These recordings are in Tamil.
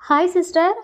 Hi sister.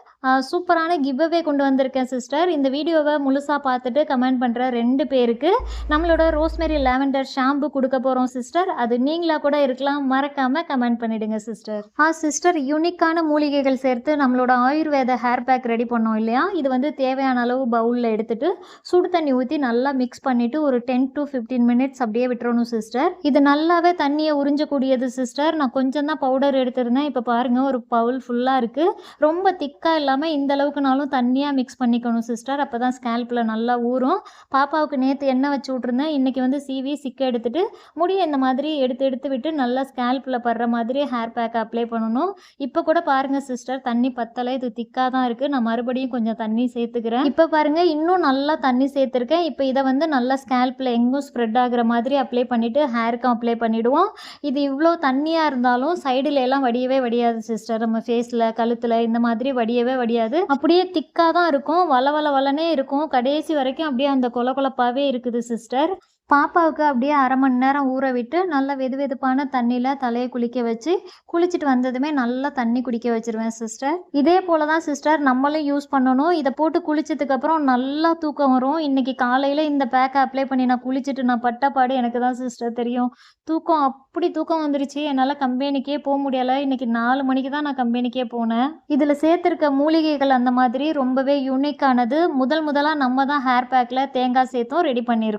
சூப்பரான கிவ் அவே கொண்டு வந்திருக்கேன் சிஸ்டர். இந்த வீடியோவை முழுசா பார்த்துட்டு கமெண்ட் பண்ணுற 2 பேருக்கு நம்மளோட ரோஸ்மெரி லாவெண்டர் ஷாம்பு கொடுக்க போகிறோம் சிஸ்டர். அது நீங்களா கூட இருக்கலாம். மறக்காமல் கமெண்ட் பண்ணிவிடுங்க சிஸ்டர். சிஸ்டர், யூனிக்கான மூலிகைகள் சேர்த்து நம்மளோட ஆயுர்வேத ஹேர் பேக் ரெடி பண்ணோம் இல்லையா? இது வந்து தேவையான அளவு பவுலில் எடுத்துட்டு சுடு தண்ணி ஊற்றி நல்லா மிக்ஸ் பண்ணிவிட்டு ஒரு 10 to 15 மினிட்ஸ் அப்படியே விட்டுறணும் சிஸ்டர். இது நல்லாவே தண்ணியை உறிஞ்சக்கூடியது சிஸ்டர். நான் கொஞ்சம் தான் பவுடர் எடுத்திருந்தேன். இப்போ பாருங்கள், ஒரு பவுல் ஃபுல்லாக இருக்குது. ரொம்ப திக்காக இல்லாமல் இந்த அளவுக்குனாலும் தண்ணியாக மிக்ஸ் பண்ணிக்கணும் சிஸ்டர். அப்போ தான் ஸ்கேல்பில் நல்லா ஊறும். பாப்பாவுக்கு நேற்று எண்ணெய் வச்சு விட்ருந்தேன். இன்றைக்கி வந்து சீவி சிக்க எடுத்துட்டு முடியை இந்த மாதிரி எடுத்து விட்டு நல்லா ஸ்கேல்பில் படுற மாதிரி ஹேர் பேக் அப்ளை பண்ணணும். இப்போ கூட பாருங்கள் சிஸ்டர், தண்ணி பத்தலை. இது திக்காக தான் இருக்குது. நான் மறுபடியும் கொஞ்சம் தண்ணி சேர்த்துக்கிறேன். இப்போ பாருங்கள், இன்னும் நல்லா தண்ணி சேர்த்துருக்கேன். இப்போ இதை வந்து நல்லா ஸ்கேல்பில் எங்கும் ஸ்ப்ரெட் ஆகிற மாதிரி அப்ளை பண்ணிவிட்டு ஹேருக்கும் அப்ளை பண்ணிவிடுவோம். இது இவ்வளோ தண்ணியாக இருந்தாலும் சைடில் எல்லாம் வடியவே வடியாது சிஸ்டர். நம்ம ஃபேஸில், கழுத்தில் இந்த மாதிரி வடியவே வடியாது. அப்படியே திக்காக தான் இருக்கும். வளனே இருக்கும். கடைசி வரைக்கும் அப்படியே அந்த கொலகொலப்பாகவே இருக்குது சிஸ்டர். பாப்பாவுக்கு அப்படியே அரை மணி நேரம் ஊற விட்டு நல்லா வெதுவெதுப்பான தண்ணியில் தலையை குளிக்க வச்சு குளிச்சுட்டு வந்ததுமே நல்லா தண்ணி குடிக்க வச்சுருவேன் சிஸ்டர். இதே போல் தான் சிஸ்டர் நம்மளும் யூஸ் பண்ணணும். இதை போட்டு குளிச்சதுக்கப்புறம் நல்லா தூக்கம் வரும். இன்றைக்கி காலையில் இந்த பேக்கை அப்ளை பண்ணி நான் குளிச்சுட்டு நான் பட்டப்பாடு எனக்கு தான் சிஸ்டர் தெரியும். அப்படி தூக்கம் வந்துருச்சு. என்னால் கம்பெனிக்கே போக முடியலை. இன்றைக்கி 4 மணிக்கு தான் நான் கம்பெனிக்கே போனேன். இதில் சேர்த்துருக்க மூலிகைகள் அந்த மாதிரி ரொம்பவே யூனிக்கானது. முதலாக நம்ம தான் ஹேர் பேக்கில் தேங்காய் சேர்த்தும் ரெடி பண்ணியிருக்கோம்.